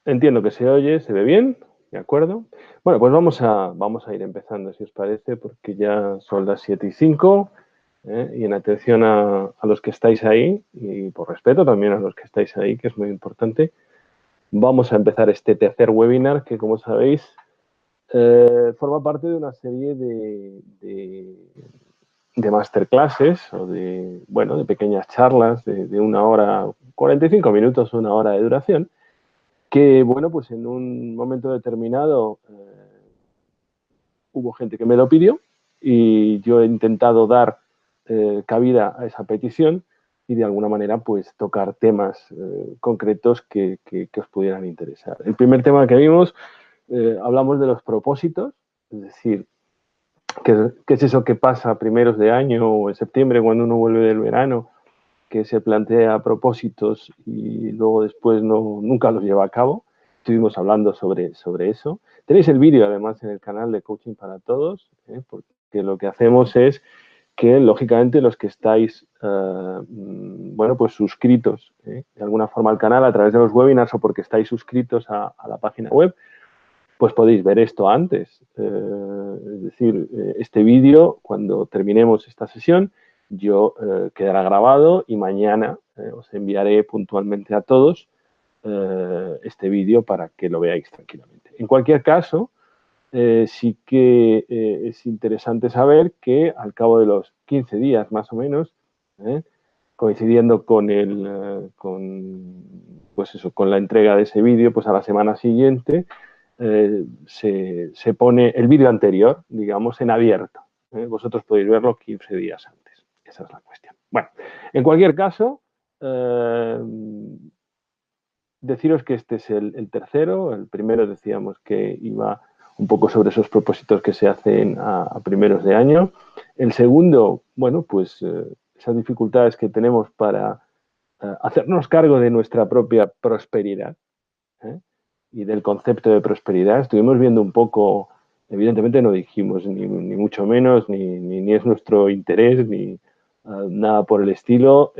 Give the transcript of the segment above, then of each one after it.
entiendo que se oye, se ve bien, ¿de acuerdo? Bueno, pues vamos a ir empezando, si os parece, porque ya son las 7:05, y en atención a los que estáis ahí, y por respeto también a los que estáis ahí, que es muy importante, vamos a empezar este tercer webinar que, como sabéis, forma parte de una serie de masterclasses o de pequeñas charlas de 1 hora, 45 minutos, 1 hora de duración, que, bueno, pues en un momento determinado hubo gente que me lo pidió y yo he intentado dar cabida a esa petición y de alguna manera pues tocar temas concretos que os pudieran interesar. El primer tema que vimos, hablamos de los propósitos, es decir, ¿qué es eso que pasa a primeros de año o en septiembre cuando uno vuelve del verano, que se plantea propósitos y luego después nunca los lleva a cabo? Estuvimos hablando sobre eso. Tenéis el vídeo además en el canal de Coaching para Todos, porque lo que hacemos es que, lógicamente, los que estáis, bueno, pues suscritos de alguna forma al canal a través de los webinars o porque estáis suscritos a la página web, pues podéis ver esto antes. Es decir, este vídeo, cuando terminemos esta sesión, quedará grabado y mañana os enviaré puntualmente a todos este vídeo para que lo veáis tranquilamente. En cualquier caso, sí que es interesante saber que al cabo de los 15 días más o menos, coincidiendo con la entrega de ese vídeo, pues a la semana siguiente se pone el vídeo anterior, digamos, en abierto. Vosotros podéis verlo 15 días antes. Esa es la cuestión. Bueno, en cualquier caso, deciros que este es el tercero. El primero decíamos que iba un poco sobre esos propósitos que se hacen a primeros de año. El segundo, bueno, pues esas dificultades que tenemos para hacernos cargo de nuestra propia prosperidad y del concepto de prosperidad. Estuvimos viendo un poco, evidentemente no dijimos ni mucho menos, ni es nuestro interés, ni nada por el estilo,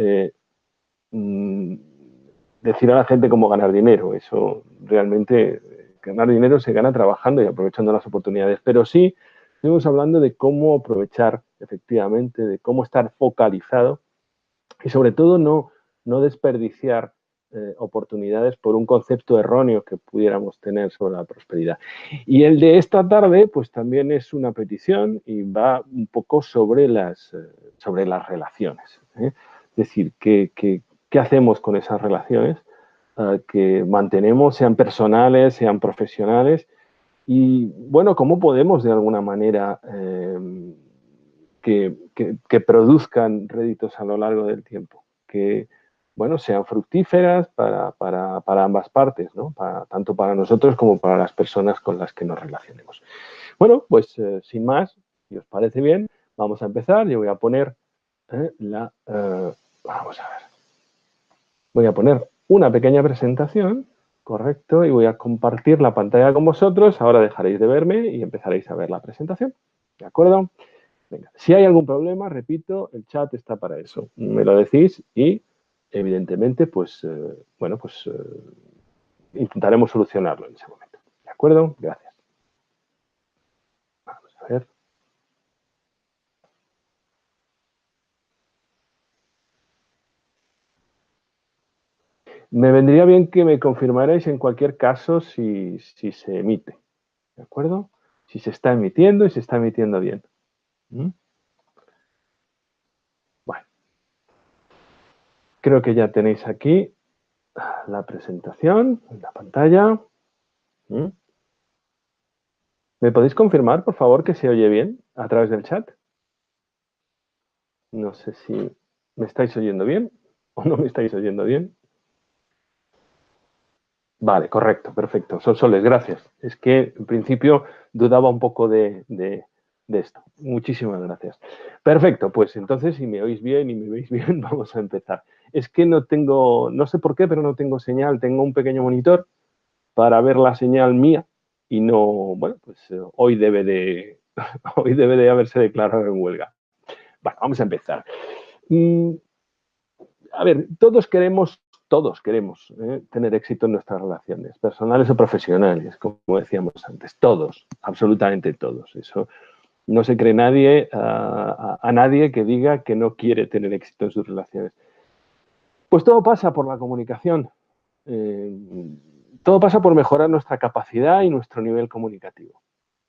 decir a la gente cómo ganar dinero. Eso realmente, ganar dinero se gana trabajando y aprovechando las oportunidades, pero sí estuvimos hablando de cómo aprovechar efectivamente, de cómo estar focalizado y sobre todo no desperdiciar oportunidades por un concepto erróneo que pudiéramos tener sobre la prosperidad. Y el de esta tarde, pues también es una petición y va un poco sobre las relaciones. Es decir, ¿qué hacemos con esas relaciones que mantenemos, sean personales, sean profesionales? Y, bueno, ¿cómo podemos de alguna manera que produzcan réditos a lo largo del tiempo? Que, bueno, sean fructíferas para ambas partes, ¿no? Tanto para nosotros como para las personas con las que nos relacionemos. Bueno, pues sin más, si os parece bien, vamos a empezar. Yo voy a poner vamos a ver. Voy a poner una pequeña presentación, correcto, y voy a compartir la pantalla con vosotros. Ahora dejaréis de verme y empezaréis a ver la presentación. ¿De acuerdo? Venga. Si hay algún problema, repito, el chat está para eso. Me lo decís y, evidentemente, pues, bueno, pues intentaremos solucionarlo en ese momento. ¿De acuerdo? Gracias. Vamos a ver. Me vendría bien que me confirmarais en cualquier caso si se emite. ¿De acuerdo? Si se está emitiendo y se está emitiendo bien. Bueno. Creo que ya tenéis aquí la presentación en la pantalla. ¿Me podéis confirmar, por favor, que se oye bien a través del chat? No sé si me estáis oyendo bien o no me estáis oyendo bien. Vale, correcto, perfecto. Sonsoles, gracias. Es que, en principio, dudaba un poco de esto. Muchísimas gracias. Perfecto, pues entonces, si me oís bien y me veis bien, vamos a empezar. Es que no sé por qué, pero no tengo señal. Tengo un pequeño monitor para ver la señal mía y no, bueno, pues hoy debe de haberse declarado en huelga. Bueno, vamos a empezar. A ver, todos queremos todos queremos tener éxito en nuestras relaciones, personales o profesionales, como decíamos antes, todos, absolutamente todos. Eso no se cree nadie a nadie que diga que no quiere tener éxito en sus relaciones. Pues todo pasa por la comunicación. Todo pasa por mejorar nuestra capacidad y nuestro nivel comunicativo.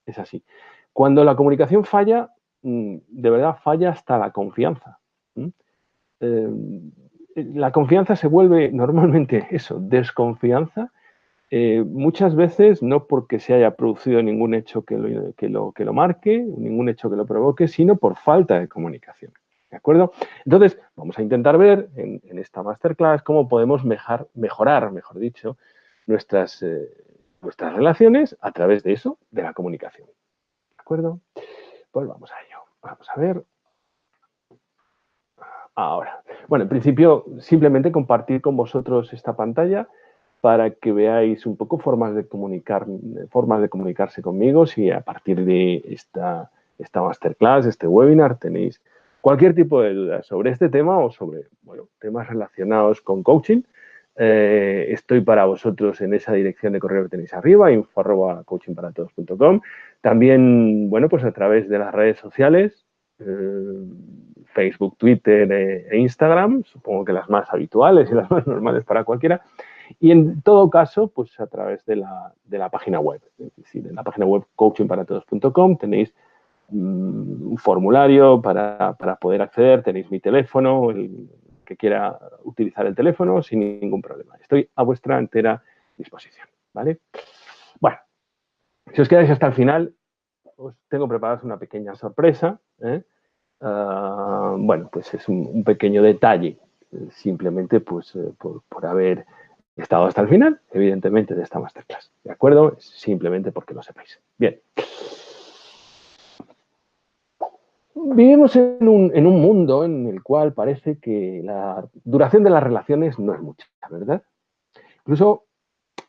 Es así. Cuando la comunicación falla, de verdad falla hasta la confianza. La confianza se vuelve normalmente eso, desconfianza, muchas veces no porque se haya producido ningún hecho que lo marque, ningún hecho que lo provoque, sino por falta de comunicación. ¿De acuerdo? Entonces, vamos a intentar ver en esta masterclass cómo podemos mejorar, mejor dicho, nuestras relaciones a través de eso, de la comunicación. ¿De acuerdo? Pues vamos a ello. Vamos a ver. Ahora. Bueno, en principio, simplemente compartir con vosotros esta pantalla para que veáis un poco formas de comunicarse conmigo. Si a partir de esta masterclass, este webinar, tenéis cualquier tipo de dudas sobre este tema o sobre temas relacionados con coaching, estoy para vosotros en esa dirección de correo que tenéis arriba, info@coachingparatodos.com. También, pues a través de las redes sociales, Facebook, Twitter e Instagram, supongo que las más habituales y las más normales para cualquiera. Y en todo caso, pues a través de la página web. Es decir, en la página web coachingparatodos.com tenéis un formulario para poder acceder, tenéis mi teléfono, el que quiera utilizar el teléfono sin ningún problema. Estoy a vuestra entera disposición, ¿vale? Bueno, si os quedáis hasta el final, os tengo preparados una pequeña sorpresa, pues es un pequeño detalle, simplemente pues por haber estado hasta el final, evidentemente, de esta masterclass. ¿De acuerdo? Simplemente porque lo sepáis. Bien. Vivimos en un mundo en el cual parece que la duración de las relaciones no es mucha, ¿verdad? Incluso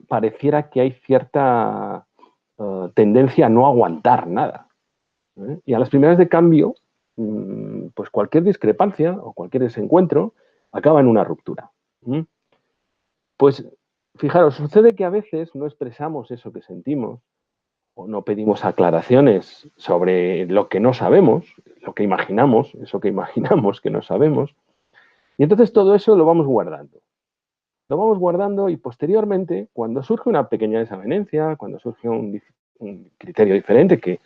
pareciera que hay cierta tendencia a no aguantar nada. Y a las primeras de cambio, pues cualquier discrepancia o cualquier desencuentro acaba en una ruptura. Pues fijaros, sucede que a veces no expresamos eso que sentimos o no pedimos aclaraciones sobre lo que no sabemos, lo que imaginamos, eso que imaginamos que no sabemos. Y entonces todo eso lo vamos guardando. Lo vamos guardando y posteriormente, cuando surge una pequeña desavenencia, cuando surge un criterio diferente, que,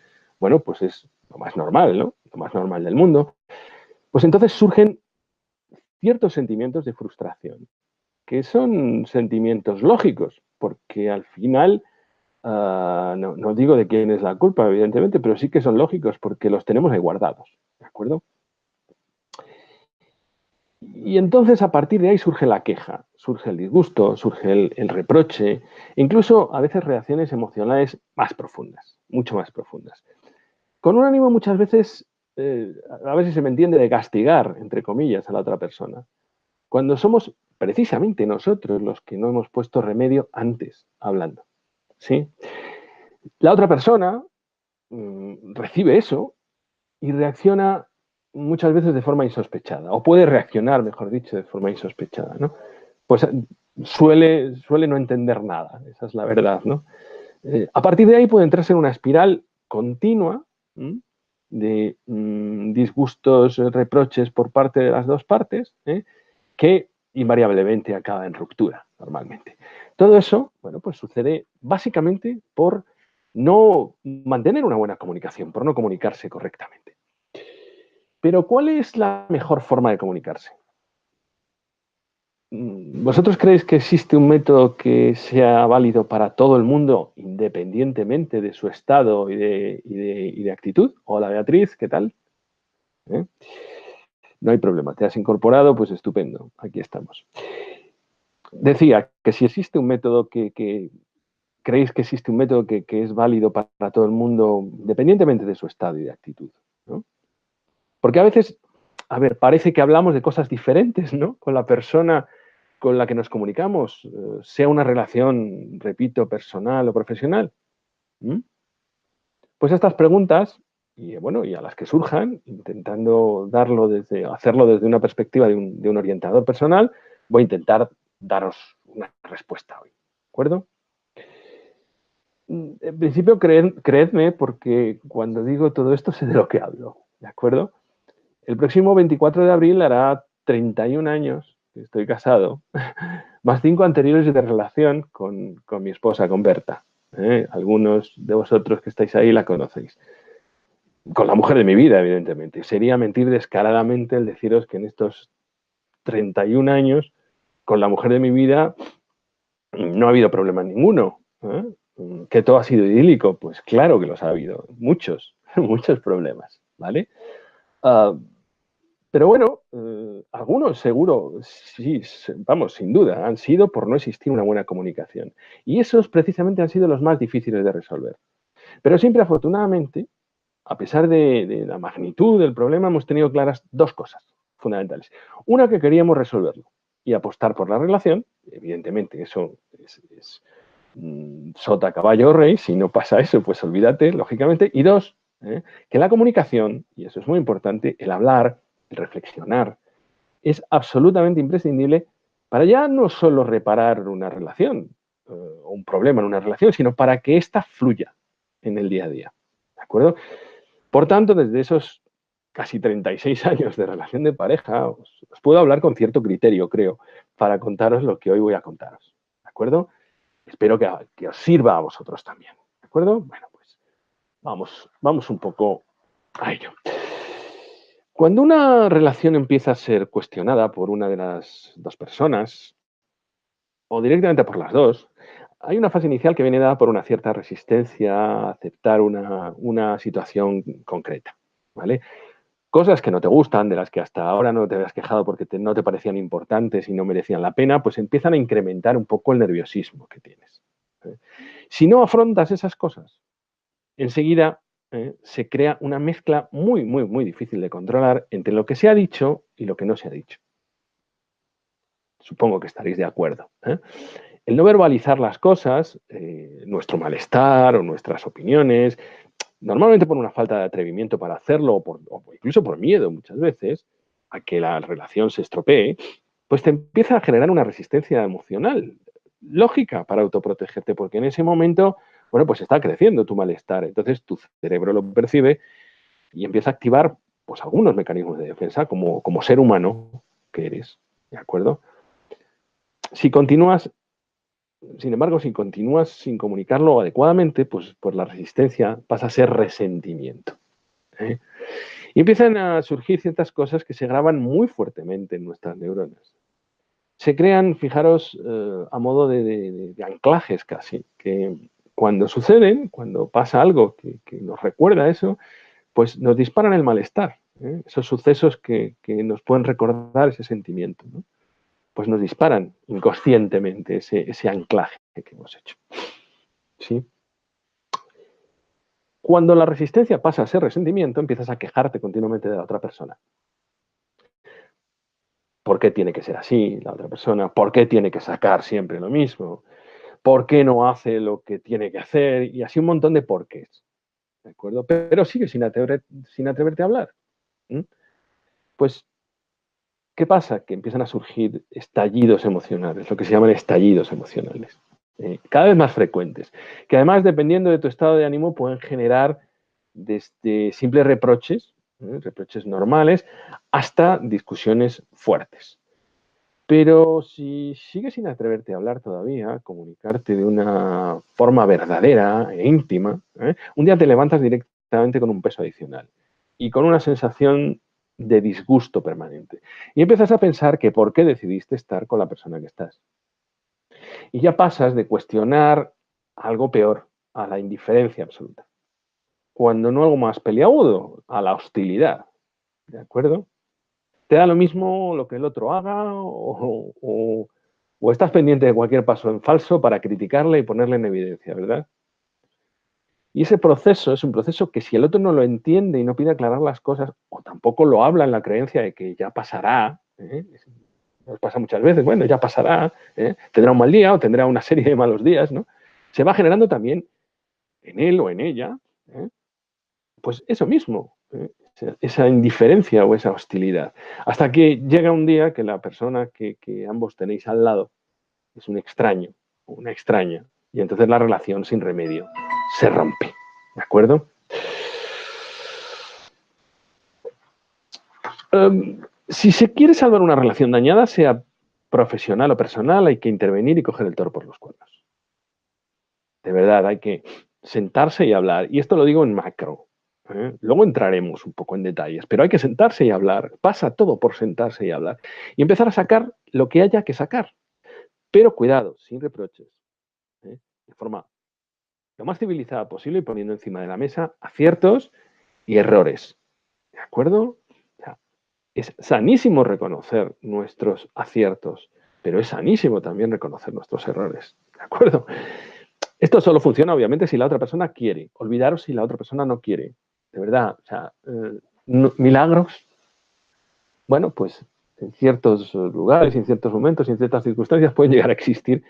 pues es lo más normal, ¿no? Lo más normal del mundo, pues entonces surgen ciertos sentimientos de frustración, que son sentimientos lógicos, porque al final, no digo de quién es la culpa, evidentemente, pero sí que son lógicos, porque los tenemos ahí guardados, ¿de acuerdo? Y entonces a partir de ahí surge la queja, surge el disgusto, surge el reproche, incluso a veces reacciones emocionales más profundas, mucho más profundas. Con un ánimo muchas veces, a ver si se me entiende, de castigar, entre comillas, a la otra persona. Cuando somos precisamente nosotros los que no hemos puesto remedio antes hablando. ¿Sí? La otra persona recibe eso y reacciona muchas veces de forma insospechada, o puede reaccionar, mejor dicho, de forma insospechada, ¿no? Pues suele no entender nada, esa es la verdad, ¿no? A partir de ahí puede entrarse en una espiral continua de disgustos, reproches por parte de las dos partes, que invariablemente acaba en ruptura, normalmente. Todo eso, pues sucede básicamente por no mantener una buena comunicación, por no comunicarse correctamente. Pero, ¿cuál es la mejor forma de comunicarse? ¿Vosotros creéis que existe un método que sea válido para todo el mundo, independientemente de su estado y de actitud? Hola, Beatriz, ¿qué tal? No hay problema, te has incorporado, pues estupendo, aquí estamos. Decía que si existe un método creéis que existe un método que es válido para todo el mundo, independientemente de su estado y de actitud, ¿no? Porque a veces, parece que hablamos de cosas diferentes, ¿no? Con la persona con la que nos comunicamos, sea una relación, repito, personal o profesional. Pues estas preguntas, y a las que surjan, intentando hacerlo desde una perspectiva de un orientador personal, voy a intentar daros una respuesta hoy, ¿de acuerdo? En principio, creedme, porque cuando digo todo esto sé de lo que hablo, ¿de acuerdo? El próximo 24 de abril hará 31 años que estoy casado, más 5 anteriores de relación con mi esposa, con Berta. Algunos de vosotros que estáis ahí la conocéis. Con la mujer de mi vida, evidentemente. Sería mentir descaradamente el deciros que en estos 31 años, con la mujer de mi vida, no ha habido problema ninguno. Que todo ha sido idílico, pues claro que los ha habido, muchos, muchos problemas, ¿vale? Pero bueno, algunos seguro, sí, vamos, sin duda, han sido por no existir una buena comunicación. Y esos precisamente han sido los más difíciles de resolver. Pero siempre, afortunadamente, a pesar de la magnitud del problema, hemos tenido claras dos cosas fundamentales. Una, que queríamos resolverlo y apostar por la relación. Evidentemente, eso es sota, caballo, rey. Si no pasa eso, pues olvídate, lógicamente. Y dos, que la comunicación, y eso es muy importante, el hablar, el reflexionar, es absolutamente imprescindible para ya no solo reparar una relación o un problema en una relación, sino para que ésta fluya en el día a día. ¿De acuerdo? Por tanto, desde esos casi 36 años de relación de pareja, os puedo hablar con cierto criterio, creo, para contaros lo que hoy voy a contaros. ¿De acuerdo? Espero que os sirva a vosotros también. ¿De acuerdo? Bueno, pues vamos un poco a ello. Cuando una relación empieza a ser cuestionada por una de las dos personas, o directamente por las dos, hay una fase inicial que viene dada por una cierta resistencia a aceptar una situación concreta, ¿vale? Cosas que no te gustan, de las que hasta ahora no te habías quejado porque no te parecían importantes y no merecían la pena, pues empiezan a incrementar un poco el nerviosismo que tienes. Si no afrontas esas cosas, enseguida se crea una mezcla muy, muy, muy difícil de controlar entre lo que se ha dicho y lo que no se ha dicho. Supongo que estaréis de acuerdo. El no verbalizar las cosas, nuestro malestar o nuestras opiniones, normalmente por una falta de atrevimiento para hacerlo o incluso por miedo muchas veces a que la relación se estropee, pues te empieza a generar una resistencia emocional lógica para autoprotegerte, porque en ese momento, bueno, pues está creciendo tu malestar. Entonces tu cerebro lo percibe y empieza a activar pues algunos mecanismos de defensa como ser humano que eres, ¿de acuerdo? Si continúas Sin embargo, si continúas sin comunicarlo adecuadamente, pues la resistencia pasa a ser resentimiento. ¿eh? Y empiezan a surgir ciertas cosas que se graban muy fuertemente en nuestras neuronas. Se crean, fijaros, a modo de anclajes casi, que cuando suceden, cuando pasa algo que nos recuerda eso, pues nos disparan el malestar. Esos sucesos que nos pueden recordar ese sentimiento, ¿no? Pues nos disparan inconscientemente ese anclaje que hemos hecho. ¿Sí? Cuando la resistencia pasa a ser resentimiento, empiezas a quejarte continuamente de la otra persona. ¿Por qué tiene que ser así la otra persona? ¿Por qué tiene que sacar siempre lo mismo? ¿Por qué no hace lo que tiene que hacer? Y así un montón de porqués. ¿De acuerdo? Pero sigue sin atreverte a hablar. Pues, ¿qué pasa? Que empiezan a surgir estallidos emocionales, lo que se llaman estallidos emocionales. Cada vez más frecuentes, que además, dependiendo de tu estado de ánimo, pueden generar desde simples reproches, reproches normales, hasta discusiones fuertes. Pero si sigues sin atreverte a hablar todavía, comunicarte de una forma verdadera e íntima, un día te levantas directamente con un peso adicional y con una sensación de disgusto permanente. Y empiezas a pensar que por qué decidiste estar con la persona que estás. Y ya pasas de cuestionar algo peor a la indiferencia absoluta. Cuando no algo más peliagudo, a la hostilidad. ¿De acuerdo? Te da lo mismo lo que el otro haga o estás pendiente de cualquier paso en falso para criticarle y ponerle en evidencia, ¿verdad? Y ese proceso es un proceso que si el otro no lo entiende y no pide aclarar las cosas, o tampoco lo habla en la creencia de que ya pasará, nos pasa muchas veces, bueno, ya pasará, tendrá un mal día o tendrá una serie de malos días, ¿no? Se va generando también en él o en ella, pues eso mismo, esa indiferencia o esa hostilidad. Hasta que llega un día que la persona que ambos tenéis al lado es un extraño, una extraña. Y entonces la relación sin remedio se rompe. ¿De acuerdo? Si se quiere salvar una relación dañada, sea profesional o personal, hay que intervenir y coger el toro por los cuernos. De verdad, hay que sentarse y hablar. Y esto lo digo en macro. Luego entraremos un poco en detalles, pero hay que sentarse y hablar. Pasa todo por sentarse y hablar. Y empezar a sacar lo que haya que sacar. Pero cuidado, sin reproches. De forma lo más civilizada posible y poniendo encima de la mesa aciertos y errores. ¿De acuerdo? O sea, es sanísimo reconocer nuestros aciertos, pero es sanísimo también reconocer nuestros errores. ¿De acuerdo? Esto solo funciona, obviamente, si la otra persona quiere. Olvidaros si la otra persona no quiere. De verdad, o sea, milagros, bueno, pues en ciertos lugares, en ciertos momentos, en ciertas circunstancias pueden llegar a existir,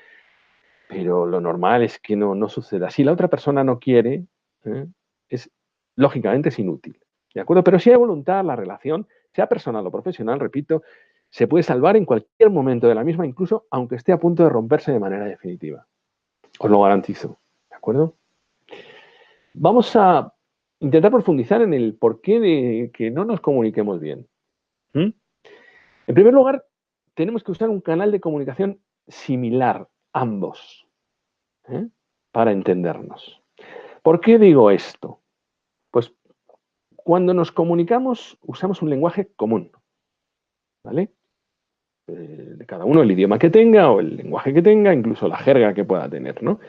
pero lo normal es que no suceda. Si la otra persona no quiere, lógicamente es inútil. ¿De acuerdo? Pero si hay voluntad, la relación, sea personal o profesional, repito, se puede salvar en cualquier momento de la misma, incluso aunque esté a punto de romperse de manera definitiva. Os lo garantizo. ¿De acuerdo? Vamos a intentar profundizar en el porqué de que no nos comuniquemos bien. En primer lugar, tenemos que usar un canal de comunicación similar, ambos, para entendernos. ¿Por qué digo esto? Pues cuando nos comunicamos usamos un lenguaje común, ¿vale? De cada uno el idioma que tenga o el lenguaje que tenga, incluso la jerga que pueda tener, ¿no?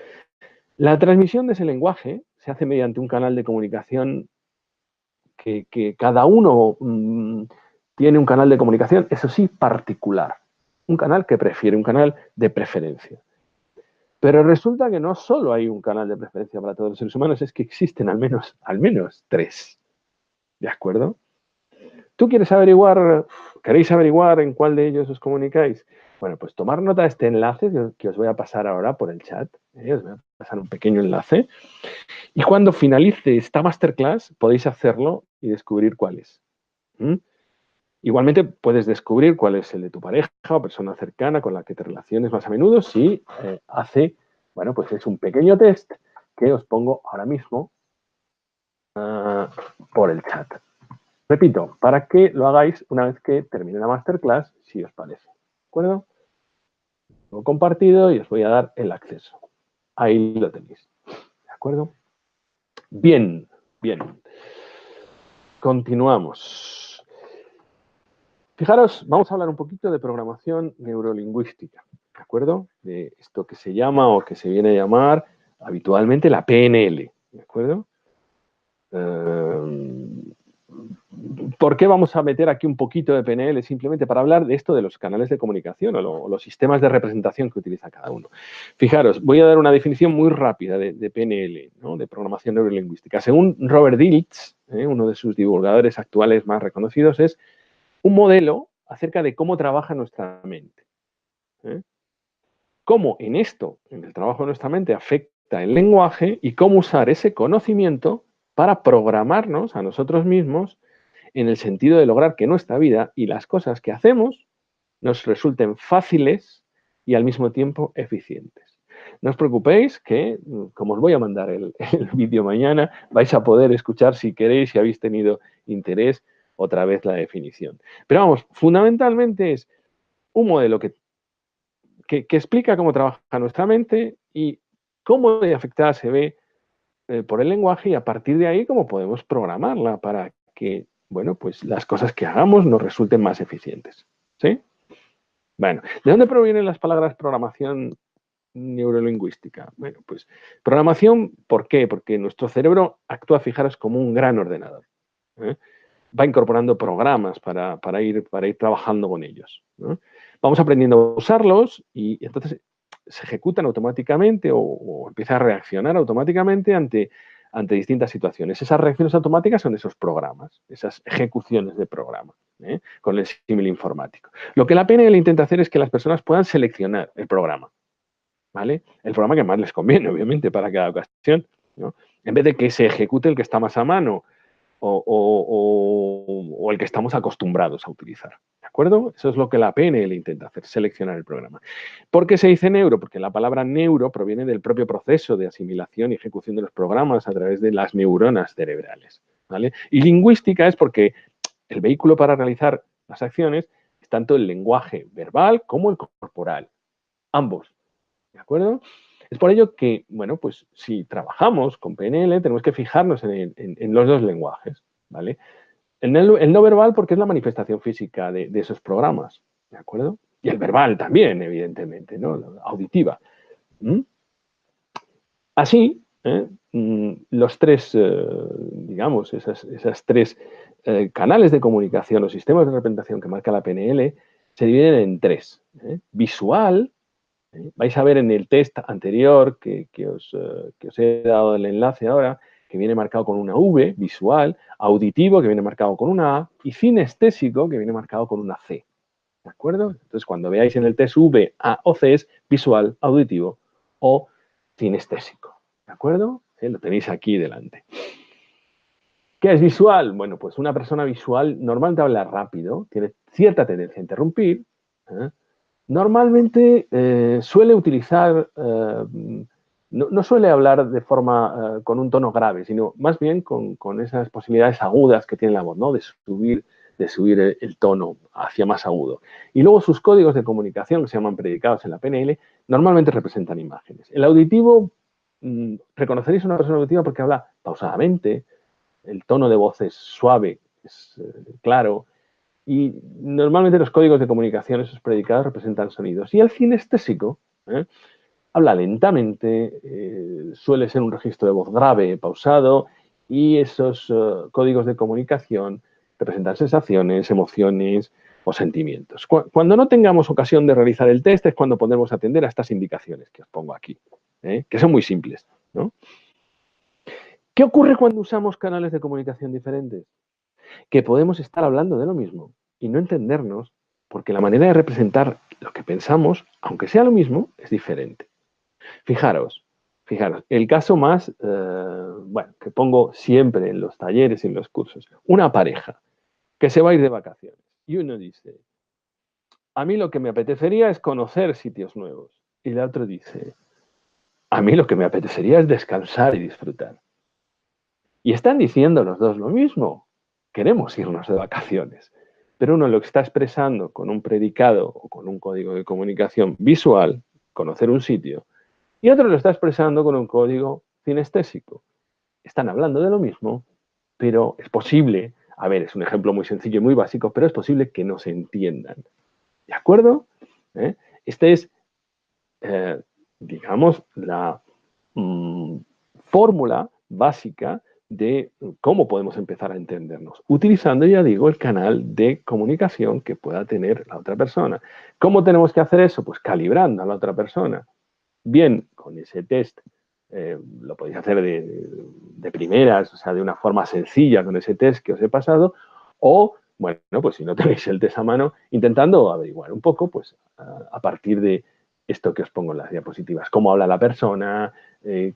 La transmisión de ese lenguaje se hace mediante un canal de comunicación que cada uno tiene un canal de comunicación, eso sí, particular. Un canal que prefiere, un canal de preferencia. Pero resulta que no solo hay un canal de preferencia para todos los seres humanos, es que existen al menos 3. ¿De acuerdo? ¿Tú quieres averiguar, queréis averiguar en cuál de ellos os comunicáis? Bueno, pues tomar nota de este enlace que os voy a pasar ahora por el chat. Os voy a pasar un pequeño enlace. Y cuando finalice esta masterclass, podéis hacerlo y descubrir cuál es. Igualmente puedes descubrir cuál es el de tu pareja o persona cercana con la que te relaciones más a menudo si bueno, pues es un pequeño test que os pongo ahora mismo por el chat. Repito, para que lo hagáis una vez que termine la masterclass, si os parece. ¿De acuerdo? Lo he compartido y os voy a dar el acceso. Ahí lo tenéis. ¿De acuerdo? Bien, bien. Continuamos. Fijaros, vamos a hablar un poquito de programación neurolingüística, ¿de acuerdo? De esto que se llama o que se viene a llamar habitualmente la PNL, ¿de acuerdo? ¿Por qué vamos a meter aquí un poquito de PNL? Simplemente para hablar de esto de los canales de comunicación o los sistemas de representación que utiliza cada uno. Fijaros, voy a dar una definición muy rápida de PNL, ¿no? De programación neurolingüística. Según Robert Dilts, uno de sus divulgadores actuales más reconocidos, es un modelo acerca de cómo trabaja nuestra mente. Cómo en esto, en el trabajo de nuestra mente, afecta el lenguaje y cómo usar ese conocimiento para programarnos a nosotros mismos en el sentido de lograr que nuestra vida y las cosas que hacemos nos resulten fáciles y al mismo tiempo eficientes. No os preocupéis que, como os voy a mandar el vídeo mañana, vais a poder escuchar si queréis, si habéis tenido interés, otra vez la definición. Pero vamos, fundamentalmente es un modelo que explica cómo trabaja nuestra mente y cómo de afectada se ve por el lenguaje y a partir de ahí cómo podemos programarla para que, bueno, pues las cosas que hagamos nos resulten más eficientes. ¿Sí? Bueno, ¿de dónde provienen las palabras programación neurolingüística? Bueno, pues programación, ¿por qué? Porque nuestro cerebro actúa, fijaros, como un gran ordenador. Va incorporando programas para ir trabajando con ellos, ¿no? Vamos aprendiendo a usarlos y entonces se ejecutan automáticamente o empieza a reaccionar automáticamente ante distintas situaciones. Esas reacciones automáticas son esos programas, esas ejecuciones de programa, con el símil informático. Lo que la PNL intenta hacer es que las personas puedan seleccionar el programa, ¿vale? El programa que más les conviene, obviamente, para cada ocasión, ¿no? En vez de que se ejecute el que está más a mano o el que estamos acostumbrados a utilizar. ¿De acuerdo? Eso es lo que la PNL intenta hacer, seleccionar el programa. ¿Por qué se dice neuro? Porque la palabra neuro proviene del propio proceso de asimilación y ejecución de los programas a través de las neuronas cerebrales, ¿vale? Y lingüística es porque el vehículo para realizar las acciones es tanto el lenguaje verbal como el corporal, ambos, ¿de acuerdo? Es por ello que, bueno, pues si trabajamos con PNL tenemos que fijarnos en los dos lenguajes, ¿vale? El no verbal porque es la manifestación física de esos programas, ¿de acuerdo? Y el verbal también, evidentemente, ¿no? La auditiva. ¿Mm? Así, los tres, digamos, esas tres canales de comunicación o sistemas de representación que marca la PNL se dividen en tres. Visual, vais a ver en el test anterior que os he dado el enlace ahora, que viene marcado con una V, visual, auditivo, que viene marcado con una A, y cinestésico, que viene marcado con una C. ¿De acuerdo? Entonces, cuando veáis en el test V, A o C es visual, auditivo o cinestésico. ¿De acuerdo? Lo tenéis aquí delante. ¿Qué es visual? Bueno, pues una persona visual normalmente habla rápido, tiene cierta tendencia a interrumpir. Normalmente suele utilizar, no suele hablar de forma con un tono grave, sino más bien con esas posibilidades agudas que tiene la voz, ¿no? De subir el tono hacia más agudo. Y luego sus códigos de comunicación, que se llaman predicados en la PNL, normalmente representan imágenes. El auditivo, reconoceréis a una persona auditiva porque habla pausadamente, el tono de voz es suave, es claro, y normalmente los códigos de comunicación, esos predicados, representan sonidos. Y el cinestésico habla lentamente, suele ser un registro de voz grave, pausado, y esos códigos de comunicación representan sensaciones, emociones o sentimientos. Cuando no tengamos ocasión de realizar el test es cuando podemos atender a estas indicaciones que os pongo aquí, que son muy simples, ¿no? ¿Qué ocurre cuando usamos canales de comunicación diferentes? Que podemos estar hablando de lo mismo y no entendernos porque la manera de representar lo que pensamos, aunque sea lo mismo, es diferente. Fijaros, el caso más, bueno, que pongo siempre en los talleres y en los cursos, una pareja que se va a ir de vacaciones y uno dice, a mí lo que me apetecería es conocer sitios nuevos y el otro dice, a mí lo que me apetecería es descansar y disfrutar. Y están diciendo los dos lo mismo, queremos irnos de vacaciones, pero uno lo está expresando con un predicado o con un código de comunicación visual, conocer un sitio, y otro lo está expresando con un código cinestésico. Están hablando de lo mismo, pero es posible, a ver, es un ejemplo muy sencillo y muy básico, pero es posible que no se entiendan. ¿De acuerdo? Esta es, digamos, la fórmula básica de cómo podemos empezar a entendernos, utilizando, ya digo, el canal de comunicación que pueda tener la otra persona. ¿Cómo tenemos que hacer eso? Pues calibrando a la otra persona. Bien, con ese test lo podéis hacer de primeras, o sea, de una forma sencilla con ese test que os he pasado, o, bueno, pues si no tenéis el test a mano, intentando averiguar un poco, pues a partir de esto que os pongo en las diapositivas, cómo habla la persona, qué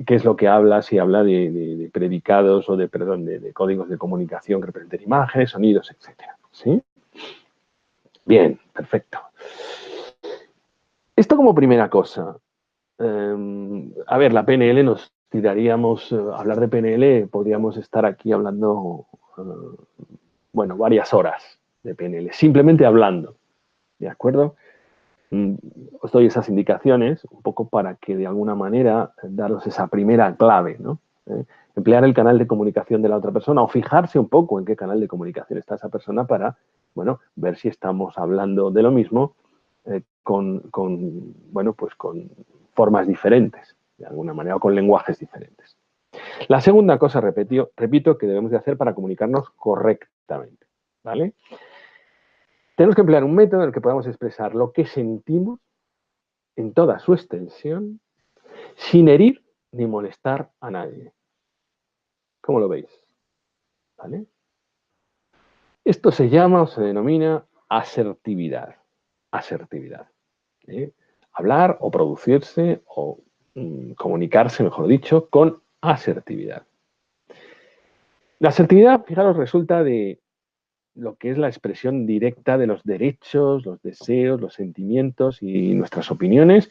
es lo que habla, si habla de predicados o de códigos de comunicación que representen imágenes, sonidos, etcétera. ¿Sí? Bien, perfecto. Esto como primera cosa. A ver, la PNL nos tiraríamos, hablar de PNL, podríamos estar aquí hablando, bueno, varias horas de PNL, simplemente hablando, ¿de acuerdo? Os doy esas indicaciones un poco para que de alguna manera daros esa primera clave, ¿no? Emplear el canal de comunicación de la otra persona o fijarse un poco en qué canal de comunicación está esa persona para, bueno, ver si estamos hablando de lo mismo bueno, pues con formas diferentes, de alguna manera, o con lenguajes diferentes. La segunda cosa, repito, que debemos de hacer para comunicarnos correctamente, ¿vale? Tenemos que emplear un método en el que podamos expresar lo que sentimos en toda su extensión, sin herir ni molestar a nadie. ¿Cómo lo veis? ¿Vale? Esto se llama o se denomina asertividad. Asertividad. Hablar o producirse o comunicarse, mejor dicho, con asertividad. La asertividad, fijaros, resulta de lo que es la expresión directa de los derechos, los deseos, los sentimientos y nuestras opiniones,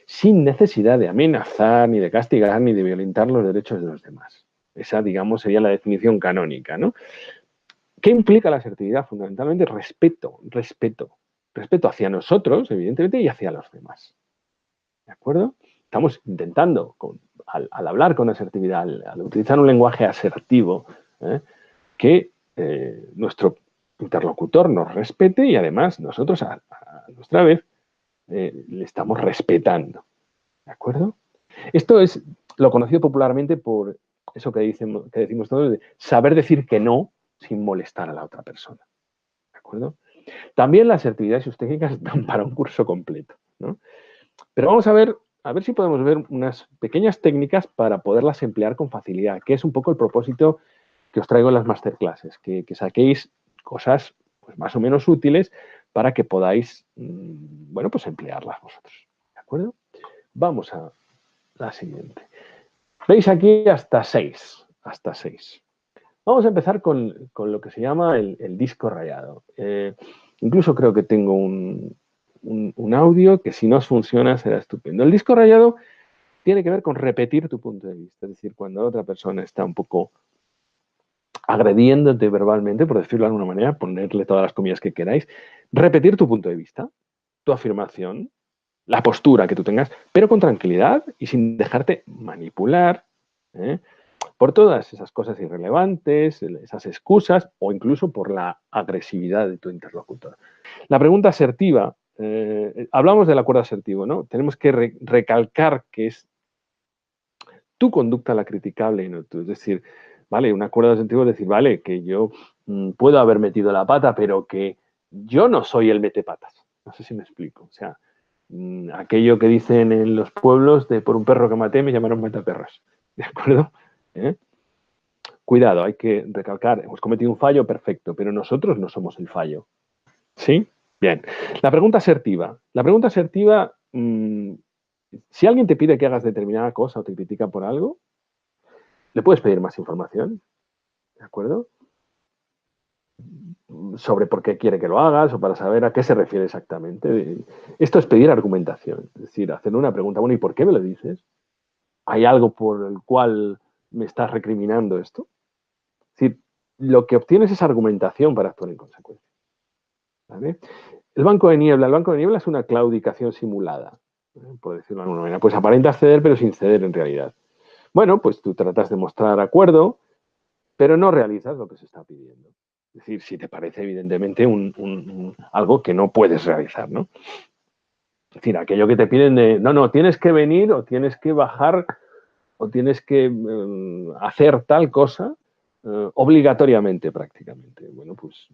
sin necesidad de amenazar, ni de castigar, ni de violentar los derechos de los demás. Esa, digamos, sería la definición canónica, ¿no? ¿Qué implica la asertividad? Fundamentalmente respeto, respeto. Respeto hacia nosotros, evidentemente, y hacia los demás. ¿De acuerdo? Estamos intentando, al hablar con asertividad, al utilizar un lenguaje asertivo, que nuestro interlocutor nos respete y además nosotros a nuestra vez le estamos respetando. ¿De acuerdo? Esto es lo conocido popularmente por eso que decimos todos, de saber decir que no sin molestar a la otra persona. ¿De acuerdo? También la asertividad y sus técnicas están para un curso completo, ¿no? Pero vamos a ver si podemos ver unas pequeñas técnicas para poderlas emplear con facilidad, que es un poco el propósito que os traigo en las masterclasses, que saquéis cosas pues, más o menos útiles para que podáis, bueno, pues emplearlas vosotros. ¿De acuerdo? Vamos a la siguiente. Veis aquí hasta 6. Hasta 6. Vamos a empezar con lo que se llama el disco rayado. Incluso creo que tengo un audio que si no os funciona será estupendo. El disco rayado tiene que ver con repetir tu punto de vista. Es decir, cuando la otra persona está un poco agrediéndote verbalmente, por decirlo de alguna manera, ponerle todas las comillas que queráis, repetir tu punto de vista, tu afirmación, la postura que tú tengas, pero con tranquilidad y sin dejarte manipular por todas esas cosas irrelevantes, esas excusas o incluso por la agresividad de tu interlocutor. La pregunta asertiva, hablamos del acuerdo asertivo, ¿no? Tenemos que recalcar que es tu conducta la criticable y no tú. Es decir, vale, un acuerdo asertivo es decir, vale, que yo puedo haber metido la pata, pero que yo no soy el metepatas. No sé si me explico. O sea, aquello que dicen en los pueblos de por un perro que maté me llamaron mataperros. ¿De acuerdo? Cuidado, hay que recalcar, hemos cometido un fallo, perfecto, pero nosotros no somos el fallo. ¿Sí? Bien. La pregunta asertiva. La pregunta asertiva, si alguien te pide que hagas determinada cosa o te critica por algo, le puedes pedir más información, ¿de acuerdo? Sobre por qué quiere que lo hagas o para saber a qué se refiere exactamente. Esto es pedir argumentación, es decir, hacer una pregunta, bueno, ¿y por qué me lo dices? ¿Hay algo por el cual me estás recriminando esto? Es decir, lo que obtienes es argumentación para actuar en consecuencia. ¿Vale? El banco de niebla es una claudicación simulada, por decirlo de alguna manera. Pues aparenta ceder, pero sin ceder en realidad. Bueno, pues tú tratas de mostrar acuerdo, pero no realizas lo que se está pidiendo. Es decir, si te parece evidentemente algo que no puedes realizar, ¿no? Es decir, aquello que te piden de, no, tienes que venir o tienes que bajar o tienes que hacer tal cosa obligatoriamente prácticamente. Bueno, pues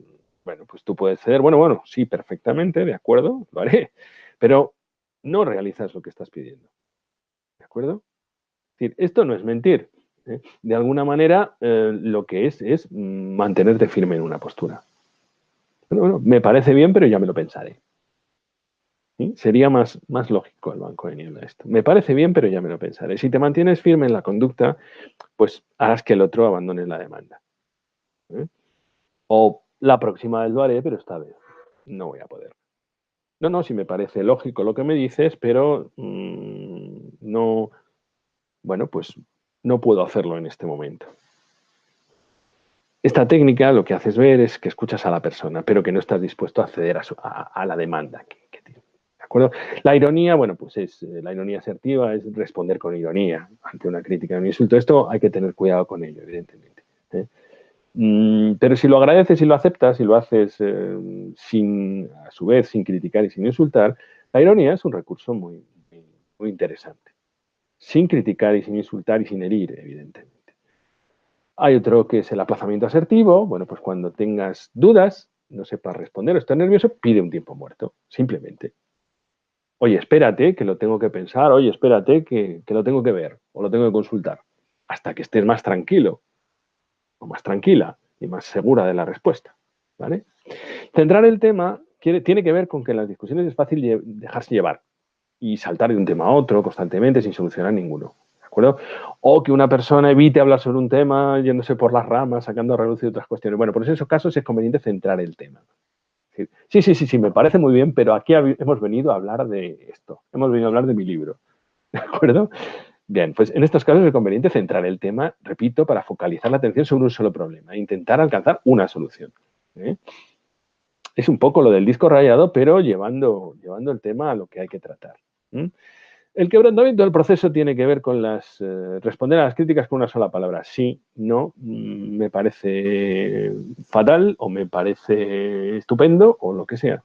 tú puedes ceder, bueno, sí, perfectamente, de acuerdo, lo haré, pero no realizas lo que estás pidiendo. ¿De acuerdo? Es decir, esto no es mentir. De alguna manera, lo que es mantenerte firme en una postura. Bueno, me parece bien, pero ya me lo pensaré. ¿Sí? Sería más lógico el banco de niebla esto. Me parece bien, pero ya me lo pensaré. Si te mantienes firme en la conducta, pues harás que el otro abandone la demanda. O la próxima vez lo haré, pero esta vez no voy a poder. No, si me parece lógico lo que me dices, pero no, bueno, pues no puedo hacerlo en este momento. Esta técnica lo que haces ver es que escuchas a la persona, pero que no estás dispuesto a ceder a la demanda que tiene. ¿De acuerdo? La ironía, bueno, pues la ironía asertiva es responder con ironía ante una crítica, un insulto. Esto hay que tener cuidado con ello, evidentemente. Pero si lo agradeces y lo aceptas y lo haces a su vez, sin criticar y sin insultar, la ironía es un recurso muy interesante. Sin criticar y sin insultar y sin herir, evidentemente. Hay otro que es el aplazamiento asertivo. Bueno, pues cuando tengas dudas, no sepas responder o estés nervioso, pide un tiempo muerto, simplemente. Oye, espérate, que lo tengo que pensar. Oye, espérate, que lo tengo que ver o lo tengo que consultar. Hasta que estés más tranquilo o más tranquila y más segura de la respuesta. ¿Vale? Centrar el tema tiene que ver con que en las discusiones es fácil dejarse llevar y saltar de un tema a otro constantemente sin solucionar ninguno. ¿De acuerdo? O que una persona evite hablar sobre un tema yéndose por las ramas, sacando a relucir otras cuestiones. Bueno, pues en esos casos es conveniente centrar el tema. Sí, me parece muy bien, pero aquí hemos venido a hablar de esto, hemos venido a hablar de mi libro, ¿de acuerdo? Bien, pues en estos casos es conveniente centrar el tema, repito, para focalizar la atención sobre un solo problema e intentar alcanzar una solución. Es un poco lo del disco rayado, pero llevando el tema a lo que hay que tratar. El quebrantamiento del proceso tiene que ver con responder a las críticas con una sola palabra. Sí, no, me parece fatal o me parece estupendo o lo que sea.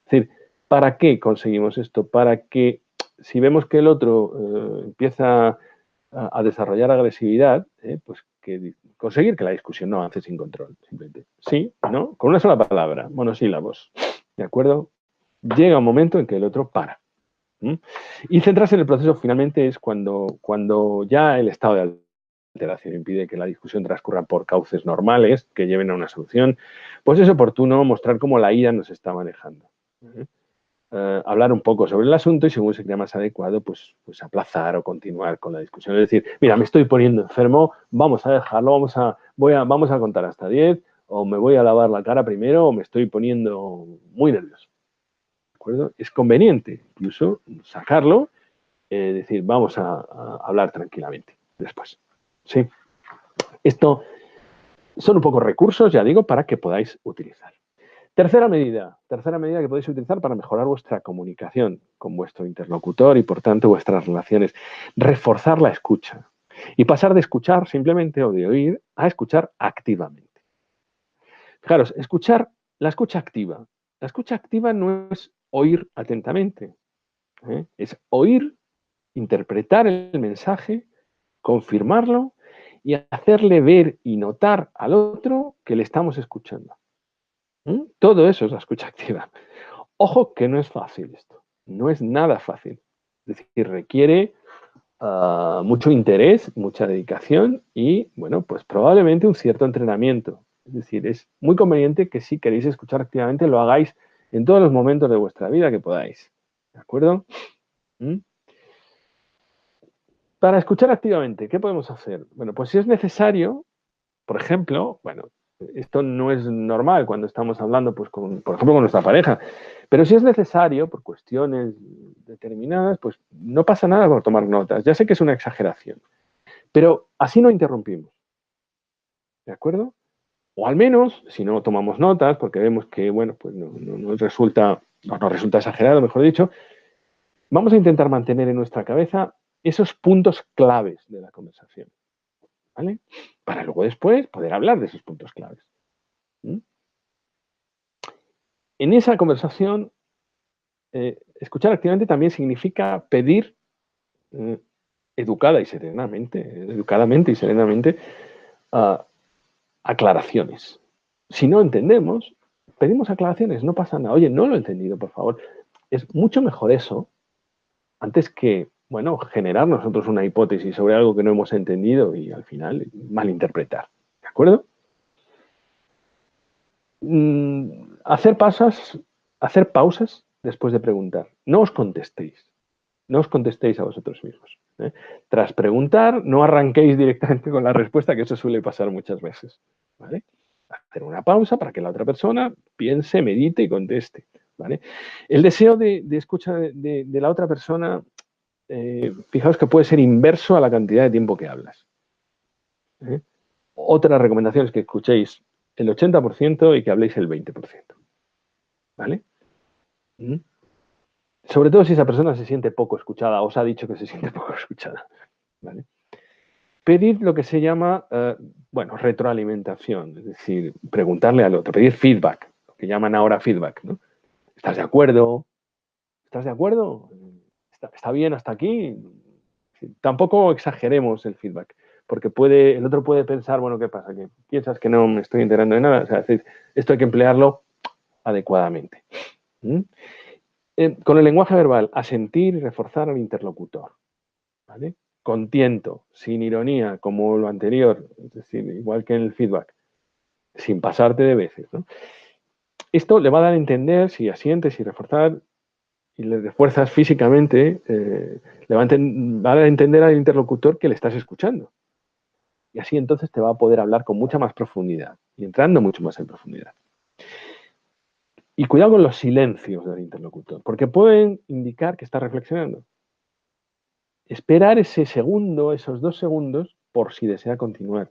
Es decir, ¿para qué conseguimos esto? Para que si vemos que el otro empieza a desarrollar agresividad, pues conseguir que la discusión no avance sin control. Simplemente sí, no, con una sola palabra, monosílabos. ¿De acuerdo? Llega un momento en que el otro para. Y centrarse en el proceso finalmente es cuando ya el estado de alteración impide que la discusión transcurra por cauces normales que lleven a una solución, pues es oportuno mostrar cómo la ira nos está manejando. Hablar un poco sobre el asunto y según se crea más adecuado, pues aplazar o continuar con la discusión. Es decir, mira, me estoy poniendo enfermo, vamos a dejarlo, vamos a contar hasta 10, o me voy a lavar la cara primero, o me estoy poniendo muy nervioso. ¿De acuerdo? Es conveniente incluso sacarlo, decir, vamos a hablar tranquilamente después. ¿Sí? Esto son un poco recursos, ya digo, para que podáis utilizar. Tercera medida que podéis utilizar para mejorar vuestra comunicación con vuestro interlocutor y, por tanto, vuestras relaciones. Reforzar la escucha y pasar de escuchar simplemente o de oír a escuchar activamente. Fijaros, la escucha activa. La escucha activa no es oír atentamente, es oír, interpretar el mensaje, confirmarlo y hacerle ver y notar al otro que le estamos escuchando. Todo eso es la escucha activa. Ojo que no es fácil esto, no es nada fácil. Es decir, requiere mucho interés, mucha dedicación y, bueno, pues probablemente un cierto entrenamiento. Es decir, es muy conveniente que si queréis escuchar activamente lo hagáis en todos los momentos de vuestra vida que podáis. ¿De acuerdo? Para escuchar activamente, ¿qué podemos hacer? Bueno, pues si es necesario, por ejemplo, bueno, esto no es normal cuando estamos hablando, pues, por ejemplo, con nuestra pareja, pero si es necesario, por cuestiones determinadas, pues no pasa nada por tomar notas. Ya sé que es una exageración, pero así no interrumpimos. ¿De acuerdo? O al menos, si no tomamos notas, porque vemos que, bueno, pues no nos resulta exagerado, mejor dicho, vamos a intentar mantener en nuestra cabeza esos puntos claves de la conversación. ¿Vale? Para luego después poder hablar de esos puntos claves. En esa conversación, escuchar activamente también significa pedir educadamente y serenamente, aclaraciones. Si no entendemos, pedimos aclaraciones, no pasa nada. Oye, no lo he entendido, por favor. Es mucho mejor eso, antes que, bueno, generar nosotros una hipótesis sobre algo que no hemos entendido y al final malinterpretar. ¿De acuerdo? Hacer pausas después de preguntar. No os contestéis. No os contestéis a vosotros mismos. Tras preguntar, no arranquéis directamente con la respuesta, que eso suele pasar muchas veces. ¿Vale? Hacer una pausa para que la otra persona piense, medite y conteste. ¿Vale? El deseo de escucha de la otra persona, fijaos que puede ser inverso a la cantidad de tiempo que hablas. Otra recomendación es que escuchéis el 80% y que habléis el 20%. ¿Vale? Sobre todo si esa persona se siente poco escuchada, os ha dicho que se siente poco escuchada. ¿Vale? Pedir lo que se llama, retroalimentación, es decir, preguntarle al otro, pedir feedback, lo que llaman ahora feedback, ¿no? ¿Estás de acuerdo? ¿Estás de acuerdo? ¿Está bien hasta aquí? Tampoco exageremos el feedback, porque el otro puede pensar, bueno, ¿qué pasa? ¿Que piensas que no me estoy enterando de nada? O sea, esto hay que emplearlo adecuadamente. Con el lenguaje verbal, asentir y reforzar al interlocutor. ¿Vale? Con tiento, sin ironía, como lo anterior, es decir, igual que en el feedback, sin pasarte de veces, ¿no? Esto le va a dar a entender, si asientes y reforzar, y le refuerzas físicamente, va a entender al interlocutor que le estás escuchando. Y así entonces te va a poder hablar con mucha más profundidad y entrando mucho más en profundidad. Y cuidado con los silencios del interlocutor, porque pueden indicar que está reflexionando. Esperar ese segundo, esos 2 segundos, por si desea continuar.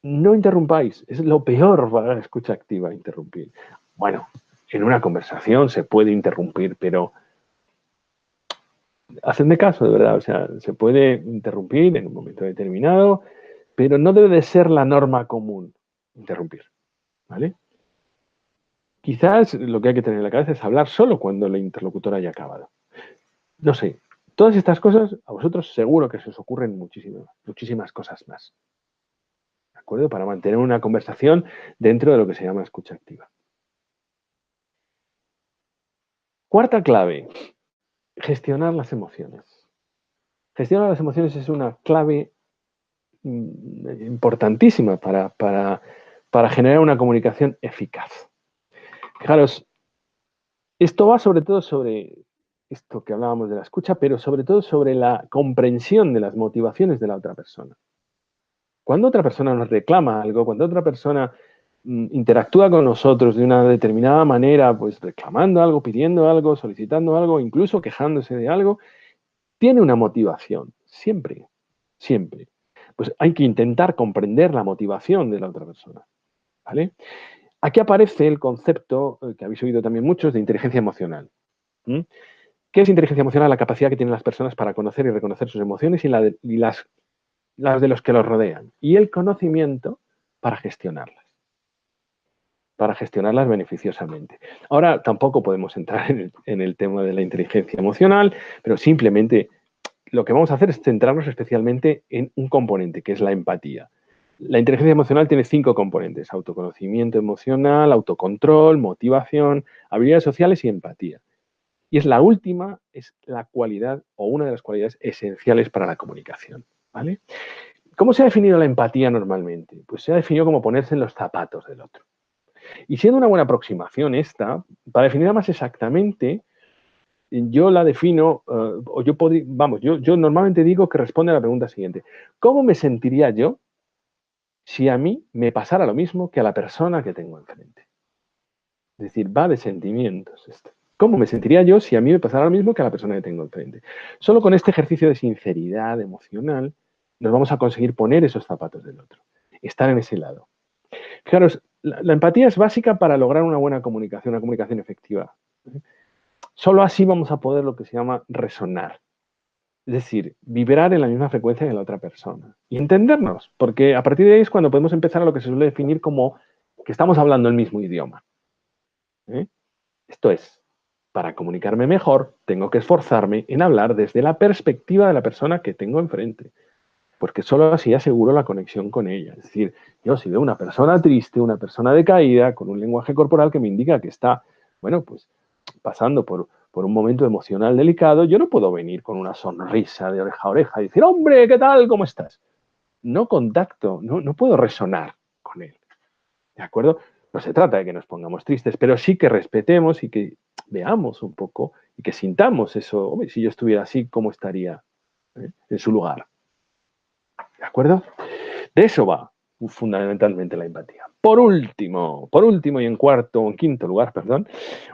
No interrumpáis, es lo peor para la escucha activa, interrumpir. Bueno, en una conversación se puede interrumpir, pero hacedme caso, de verdad, o sea, se puede interrumpir en un momento determinado, pero no debe de ser la norma común interrumpir, ¿vale? Quizás lo que hay que tener en la cabeza es hablar solo cuando el interlocutor haya acabado. No sé, todas estas cosas a vosotros seguro que se os ocurren muchísimas cosas más. ¿De acuerdo? Para mantener una conversación dentro de lo que se llama escucha activa. Cuarta clave, gestionar las emociones. Gestionar las emociones es una clave importantísima para generar una comunicación eficaz. Fijaros, esto va sobre todo sobre esto que hablábamos de la escucha, pero sobre todo sobre la comprensión de las motivaciones de la otra persona. Cuando otra persona nos reclama algo, cuando otra persona interactúa con nosotros de una determinada manera, pues reclamando algo, pidiendo algo, solicitando algo, incluso quejándose de algo, tiene una motivación, siempre, siempre. Pues hay que intentar comprender la motivación de la otra persona, ¿vale? Aquí aparece el concepto, que habéis oído también muchos, de inteligencia emocional. ¿Qué es inteligencia emocional? La capacidad que tienen las personas para conocer y reconocer sus emociones y las de los que los rodean. Y el conocimiento para gestionarlas beneficiosamente. Ahora, tampoco podemos entrar en el tema de la inteligencia emocional, pero simplemente lo que vamos a hacer es centrarnos especialmente en un componente, que es la empatía. La inteligencia emocional tiene 5 componentes: autoconocimiento emocional, autocontrol, motivación, habilidades sociales y empatía. Y es la última, es la cualidad o una de las cualidades esenciales para la comunicación, ¿vale? ¿Cómo se ha definido la empatía normalmente? Pues se ha definido como ponerse en los zapatos del otro. Y siendo una buena aproximación esta, para definirla más exactamente, yo la defino, yo normalmente digo que responde a la pregunta siguiente: ¿cómo me sentiría yo si a mí me pasara lo mismo que a la persona que tengo enfrente? Es decir, va de sentimientos esto. ¿Cómo me sentiría yo si a mí me pasara lo mismo que a la persona que tengo enfrente? Solo con este ejercicio de sinceridad emocional nos vamos a conseguir poner esos zapatos del otro, estar en ese lado. Fijaros, la empatía es básica para lograr una buena comunicación, una comunicación efectiva. Solo así vamos a poder lo que se llama resonar. Es decir, vibrar en la misma frecuencia que la otra persona. Y entendernos, porque a partir de ahí es cuando podemos empezar a lo que se suele definir como que estamos hablando el mismo idioma. Esto es, para comunicarme mejor, tengo que esforzarme en hablar desde la perspectiva de la persona que tengo enfrente, porque solo así aseguro la conexión con ella. Es decir, yo si veo una persona triste, una persona decaída, con un lenguaje corporal que me indica que está, bueno, pues pasando por un momento emocional delicado, yo no puedo venir con una sonrisa de oreja a oreja y decir: hombre, ¿qué tal? ¿Cómo estás? No contacto, no puedo resonar con él. ¿De acuerdo? No se trata de que nos pongamos tristes, pero sí que respetemos y que veamos un poco y que sintamos eso. Hombre, si yo estuviera así, ¿cómo estaría en su lugar? ¿De acuerdo? De eso va fundamentalmente la empatía. Por último y en quinto lugar, perdón,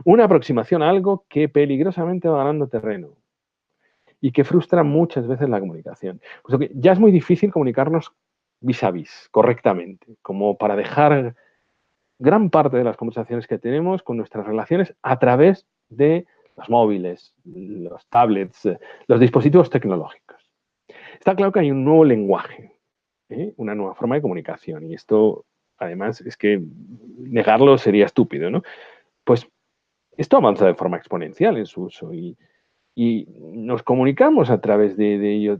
una aproximación a algo que peligrosamente va ganando terreno y que frustra muchas veces la comunicación. Pues que ya es muy difícil comunicarnos vis a vis, correctamente, como para dejar gran parte de las conversaciones que tenemos con nuestras relaciones a través de los móviles, los tablets, los dispositivos tecnológicos. Está claro que hay un nuevo lenguaje, una nueva forma de comunicación, y esto, además, es que negarlo sería estúpido, ¿no? Pues esto avanza de forma exponencial en su uso y nos comunicamos a través de ello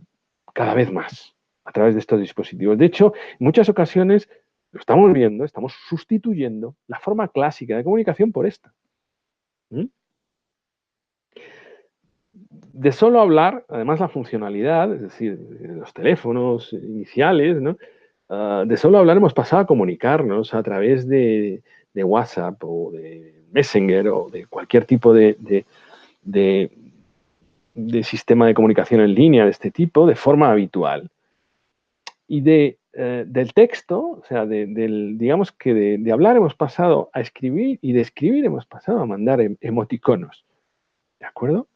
cada vez más, a través de estos dispositivos. De hecho, en muchas ocasiones lo estamos viendo, estamos sustituyendo la forma clásica de comunicación por esta. De solo hablar, además la funcionalidad, es decir, los teléfonos iniciales, ¿no? De solo hablar hemos pasado a comunicarnos a través de WhatsApp o de Messenger o de cualquier tipo de de sistema de comunicación en línea de este tipo de forma habitual. Y del texto, o sea, digamos que de hablar hemos pasado a escribir y de escribir hemos pasado a mandar emoticonos. ¿De acuerdo?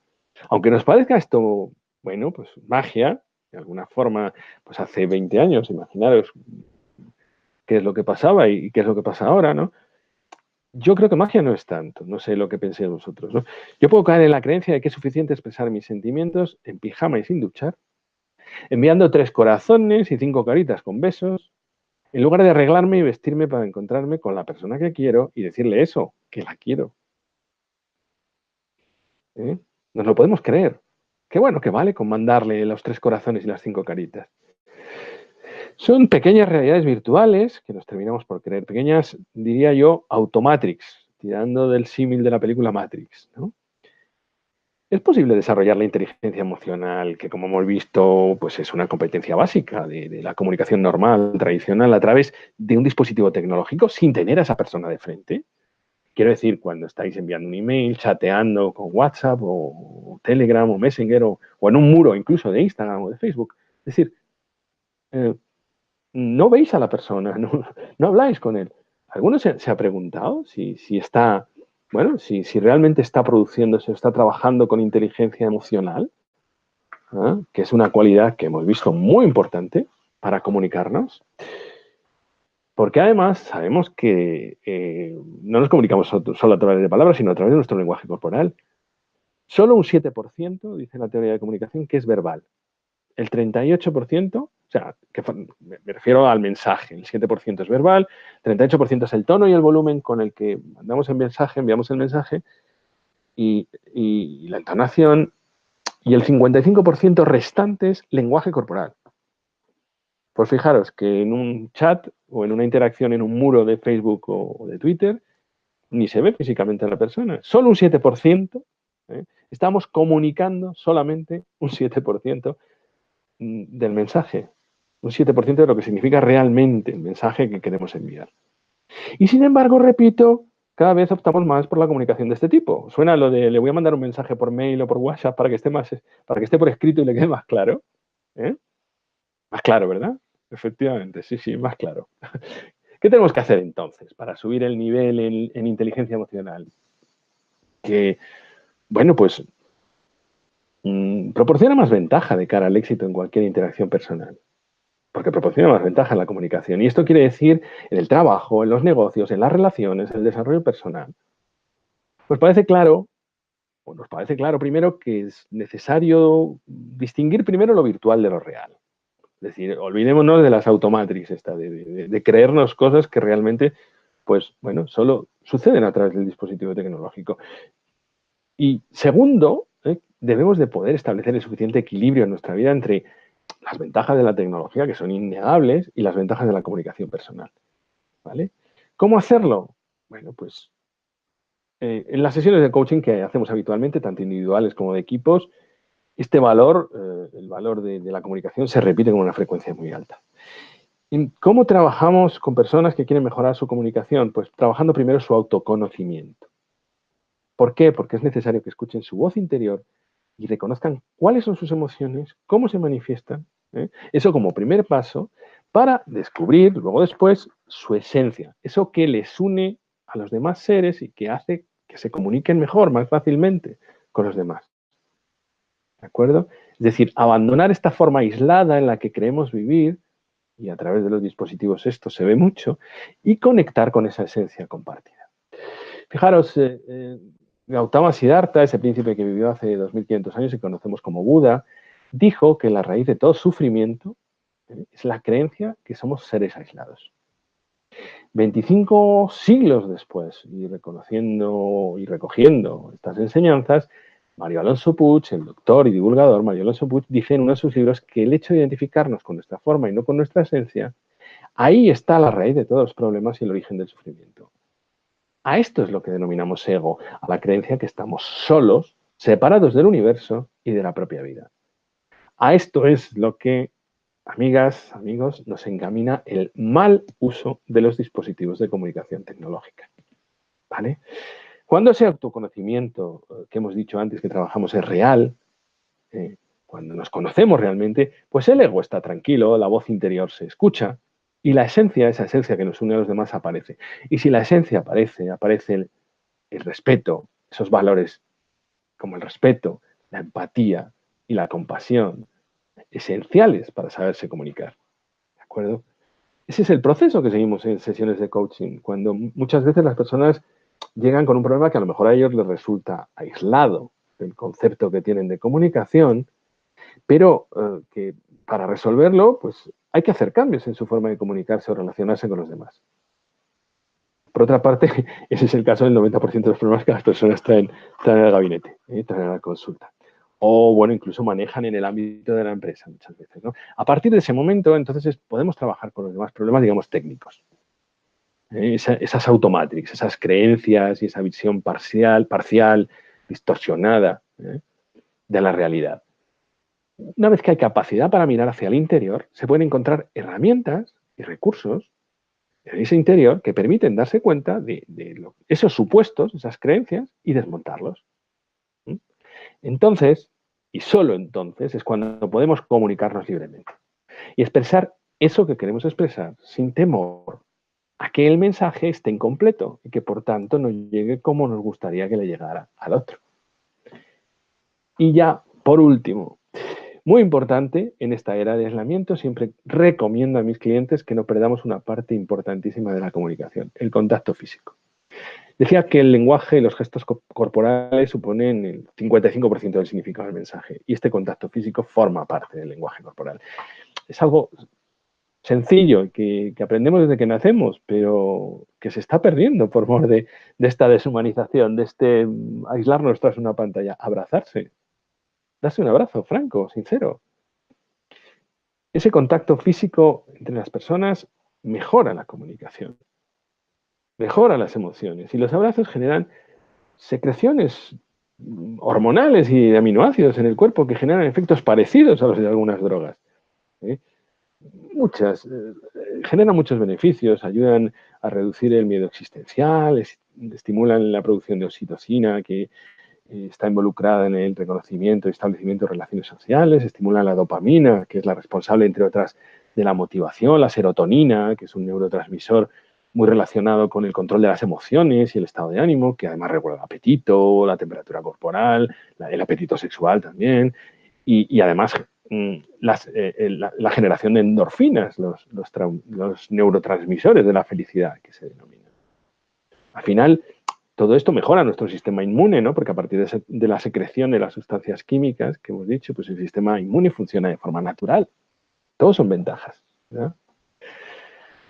Aunque nos parezca esto, bueno, pues magia, de alguna forma, pues hace 20 años, imaginaros qué es lo que pasaba y qué es lo que pasa ahora, ¿no? Yo creo que magia no es tanto, no sé lo que penséis vosotros, ¿no? Yo puedo caer en la creencia de que es suficiente expresar mis sentimientos en pijama y sin duchar, enviando 3 corazones y 5 caritas con besos, en lugar de arreglarme y vestirme para encontrarme con la persona que quiero y decirle eso, que la quiero. ¿Eh? Nos lo podemos creer. Qué bueno que vale con mandarle los 3 corazones y las 5 caritas. Son pequeñas realidades virtuales que nos terminamos por creer. Pequeñas, diría yo, automatrix, tirando del símil de la película Matrix, ¿no? Es posible desarrollar la inteligencia emocional, que como hemos visto, pues es una competencia básica de la comunicación normal, tradicional, a través de un dispositivo tecnológico sin tener a esa persona de frente. Quiero decir, cuando estáis enviando un email, chateando con WhatsApp o Telegram o Messenger o en un muro incluso de Instagram o de Facebook. Es decir, no veis a la persona, no habláis con él. ¿Alguno se ha preguntado si está, bueno, si realmente está produciéndose, está trabajando con inteligencia emocional? ¿Ah? Que es una cualidad que hemos visto muy importante para comunicarnos? Porque además sabemos que no nos comunicamos solo a través de palabras, sino a través de nuestro lenguaje corporal. Solo un 7%, dice la teoría de comunicación, que es verbal. El 38%, o sea, me refiero al mensaje, el 7% es verbal, el 38% es el tono y el volumen con el que mandamos el mensaje, enviamos el mensaje, y la entonación, y el 55% restante es lenguaje corporal. Pues fijaros que en un chat o en una interacción en un muro de Facebook o de Twitter, ni se ve físicamente a la persona. Solo un 7%, estamos comunicando solamente un 7% del mensaje. Un 7% de lo que significa realmente el mensaje que queremos enviar. Y sin embargo, repito, cada vez optamos más por la comunicación de este tipo. Suena lo de le voy a mandar un mensaje por mail o por WhatsApp para que esté por escrito y le quede más claro. ¿Eh? Más claro, ¿verdad? Efectivamente, sí, más claro. ¿Qué tenemos que hacer entonces para subir el nivel en inteligencia emocional? Que, bueno, pues proporciona más ventaja de cara al éxito en cualquier interacción personal. Porque proporciona más ventaja en la comunicación. Y esto quiere decir en el trabajo, en los negocios, en las relaciones, en el desarrollo personal. Pues parece claro, o nos parece claro primero, que es necesario distinguir primero lo virtual de lo real. Es decir, olvidémonos de las automatrix, de creernos cosas que realmente, pues bueno, solo suceden a través del dispositivo tecnológico. Y segundo, debemos de poder establecer el suficiente equilibrio en nuestra vida entre las ventajas de la tecnología, que son innegables, y las ventajas de la comunicación personal. ¿Vale? ¿Cómo hacerlo? Bueno, pues en las sesiones de coaching que hacemos habitualmente, tanto individuales como de equipos, este valor, el valor de la comunicación, se repite con una frecuencia muy alta. ¿Y cómo trabajamos con personas que quieren mejorar su comunicación? Pues trabajando primero su autoconocimiento. ¿Por qué? Porque es necesario que escuchen su voz interior y reconozcan cuáles son sus emociones, cómo se manifiestan. Eso como primer paso para descubrir, luego después, su esencia. Eso que les une a los demás seres y que hace que se comuniquen mejor, más fácilmente con los demás. ¿De acuerdo? Es decir, abandonar esta forma aislada en la que creemos vivir, y a través de los dispositivos esto se ve mucho, y conectar con esa esencia compartida. Fijaros, Gautama Siddhartha, ese príncipe que vivió hace 2500 años y conocemos como Buda, dijo que la raíz de todo sufrimiento es la creencia que somos seres aislados. 25 siglos después, y reconociendo y recogiendo estas enseñanzas, Mario Alonso Puig, el doctor y divulgador Mario Alonso Puig, dice en uno de sus libros que el hecho de identificarnos con nuestra forma y no con nuestra esencia, ahí está la raíz de todos los problemas y el origen del sufrimiento. A esto es lo que denominamos ego, a la creencia que estamos solos, separados del universo y de la propia vida. A esto es lo que, amigas, amigos, nos encamina el mal uso de los dispositivos de comunicación tecnológica. ¿Vale? Cuando ese autoconocimiento que hemos dicho antes que trabajamos es real, cuando nos conocemos realmente, pues el ego está tranquilo, la voz interior se escucha y la esencia, esa esencia que nos une a los demás, aparece. Y si la esencia aparece, aparece el respeto, esos valores como el respeto, la empatía y la compasión, esenciales para saberse comunicar. ¿De acuerdo? Ese es el proceso que seguimos en sesiones de coaching, cuando muchas veces las personas llegan con un problema que a lo mejor a ellos les resulta aislado del concepto que tienen de comunicación, pero que para resolverlo, pues hay que hacer cambios en su forma de comunicarse o relacionarse con los demás. Por otra parte, ese es el caso del 90% de los problemas que las personas traen al gabinete, traen a la consulta. O, bueno, incluso manejan en el ámbito de la empresa muchas veces, ¿no? A partir de ese momento, entonces, podemos trabajar con los demás problemas, digamos, técnicos. Esas automatrix, esas creencias y esa visión parcial, distorsionada de la realidad. Una vez que hay capacidad para mirar hacia el interior, se pueden encontrar herramientas y recursos en ese interior que permiten darse cuenta de esos supuestos, esas creencias, y desmontarlos. Entonces, y solo entonces, es cuando podemos comunicarnos libremente y expresar eso que queremos expresar sin temor a que el mensaje esté incompleto y que por tanto no llegue como nos gustaría que le llegara al otro. Y ya, por último, muy importante, en esta era de aislamiento siempre recomiendo a mis clientes que no perdamos una parte importantísima de la comunicación, el contacto físico. Decía que el lenguaje y los gestos corporales suponen el 55% del significado del mensaje y este contacto físico forma parte del lenguaje corporal. Es algo sencillo que aprendemos desde que nacemos, pero que se está perdiendo por mor de esta deshumanización, de este aislarnos tras una pantalla, abrazarse. Darse un abrazo franco, sincero. Ese contacto físico entre las personas mejora la comunicación, mejora las emociones y los abrazos generan secreciones hormonales y de aminoácidos en el cuerpo que generan efectos parecidos a los de algunas drogas. Generan muchos beneficios, ayudan a reducir el miedo existencial, estimulan la producción de oxitocina, que está involucrada en el reconocimiento y establecimiento de relaciones sociales, estimula la dopamina, que es la responsable, entre otras, de la motivación, la serotonina, que es un neurotransmisor muy relacionado con el control de las emociones y el estado de ánimo, que además regula el apetito, la temperatura corporal, el apetito sexual también, y además la generación de endorfinas, los neurotransmisores de la felicidad, que se denominan. Al final, todo esto mejora nuestro sistema inmune, ¿no? Porque a partir de la secreción de las sustancias químicas que hemos dicho, pues el sistema inmune funciona de forma natural. Todos son ventajas, ¿verdad?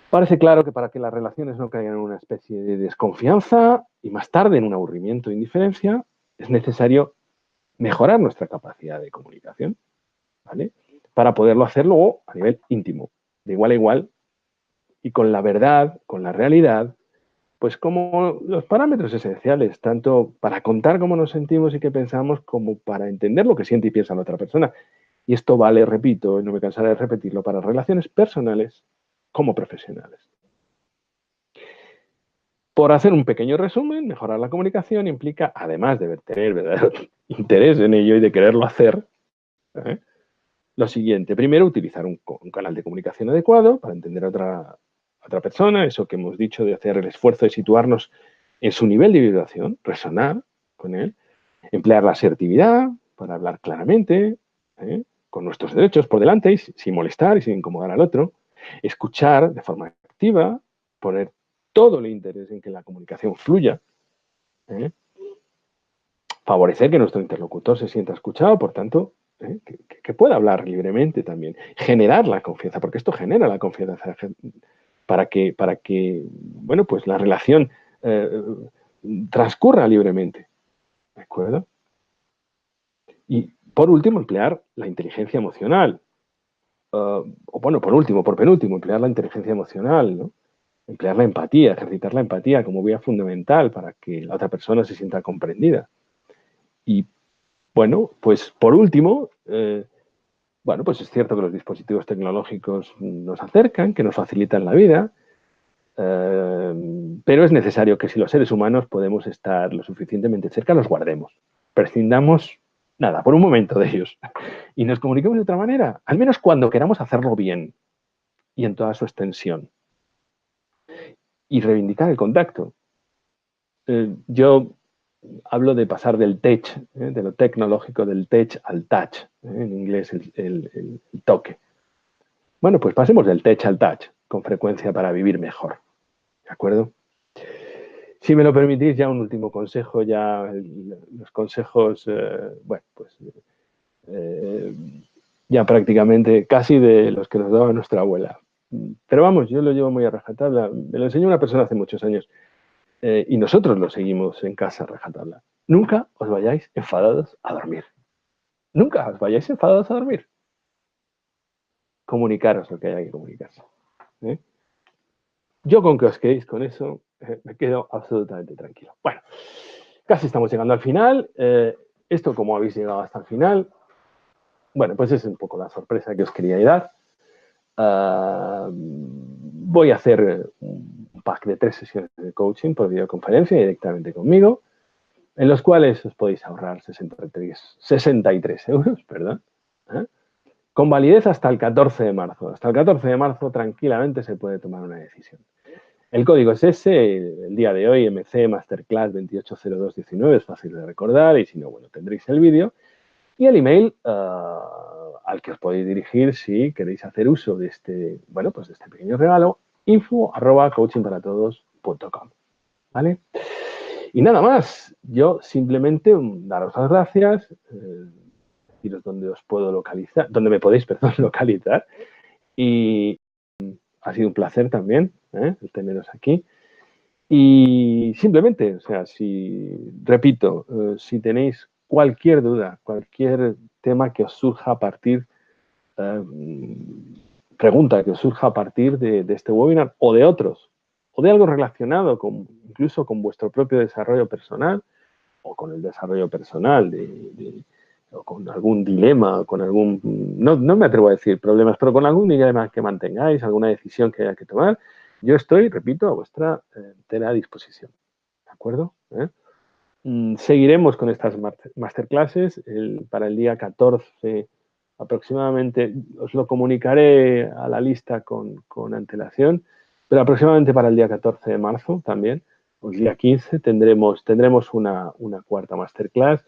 Parece claro que para que las relaciones no caigan en una especie de desconfianza y más tarde en un aburrimiento e indiferencia, es necesario mejorar nuestra capacidad de comunicación, ¿vale? Para poderlo hacer luego a nivel íntimo, de igual a igual, y con la verdad, con la realidad, pues como los parámetros esenciales, tanto para contar cómo nos sentimos y qué pensamos, como para entender lo que siente y piensa la otra persona. Y esto vale, repito, y no me cansaré de repetirlo, para relaciones personales como profesionales. Por hacer un pequeño resumen, mejorar la comunicación implica, además de tener verdadero interés en ello y de quererlo hacer, lo siguiente. Primero, utilizar un canal de comunicación adecuado para entender a otra persona, eso que hemos dicho de hacer el esfuerzo de situarnos en su nivel de vibración, resonar con él, emplear la asertividad para hablar claramente, con nuestros derechos por delante y sin molestar y sin incomodar al otro, escuchar de forma activa, poner todo el interés en que la comunicación fluya, favorecer que nuestro interlocutor se sienta escuchado, por tanto, que pueda hablar libremente también, generar la confianza, porque esto genera la confianza para que bueno, pues la relación transcurra libremente, ¿de acuerdo? Y por último, emplear la inteligencia emocional. O bueno, por penúltimo, emplear la inteligencia emocional, ¿no? Emplear la empatía, ejercitar la empatía como vía fundamental para que la otra persona se sienta comprendida. Y bueno, pues por último, bueno, pues es cierto que los dispositivos tecnológicos nos acercan, que nos facilitan la vida, Pero es necesario que si los seres humanos podemos estar lo suficientemente cerca, los guardemos. Prescindamos, nada, por un momento de ellos. Y nos comuniquemos de otra manera, al menos cuando queramos hacerlo bien y en toda su extensión. Y reivindicar el contacto. Yo hablo de pasar del tech, de lo tecnológico, del tech al touch, en inglés el toque. Bueno, pues pasemos del tech al touch, con frecuencia para vivir mejor. ¿De acuerdo? Si me lo permitís, ya un último consejo, ya los consejos, bueno, pues ya prácticamente casi de los que nos daba nuestra abuela. Pero vamos, yo lo llevo muy a rajatabla. Me lo enseñó una persona hace muchos años y nosotros lo seguimos en casa a rajatabla. Nunca os vayáis enfadados a dormir. Nunca os vayáis enfadados a dormir. Comunicaros lo que haya que comunicarse. ¿Eh? Yo con que os quedéis con eso, me quedo absolutamente tranquilo. Bueno, casi estamos llegando al final. Esto, como habéis llegado hasta el final, bueno, pues es un poco la sorpresa que os quería dar. Voy a hacer un pack de 3 sesiones de coaching por videoconferencia directamente conmigo, en los cuales os podéis ahorrar 63 euros, perdón, con validez hasta el 14 de marzo. Hasta el 14 de marzo tranquilamente se puede tomar una decisión. El código es ese, el día de hoy, MC Masterclass 280219, es fácil de recordar y si no, bueno, tendréis el vídeo. Y el email al que os podéis dirigir si queréis hacer uso de este, bueno, pues de este pequeño regalo, info@coachingparatodos.com, ¿vale? Y nada más, yo simplemente daros las gracias, deciros dónde os puedo localizar, dónde me podéis, perdón, localizar. Y ha sido un placer también el teneros aquí. Y simplemente, o sea, repito, si tenéis cualquier duda, cualquier tema que os surja a partir, pregunta que os surja a partir de este webinar o de otros, o de algo relacionado incluso con vuestro propio desarrollo personal o con el desarrollo personal o con algún dilema, o con algún, no me atrevo a decir problemas, pero con algún dilema que mantengáis, alguna decisión que haya que tomar, yo estoy, repito, a vuestra entera disposición. ¿De acuerdo? Seguiremos con estas masterclasses. Para el día 14 aproximadamente, os lo comunicaré a la lista con antelación, pero aproximadamente para el día 14 de marzo también, o el día 15, tendremos una cuarta masterclass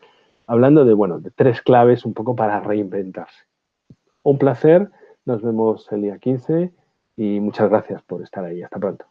hablando de 3 claves un poco para reinventarse. Un placer, nos vemos el día 15 y muchas gracias por estar ahí. Hasta pronto.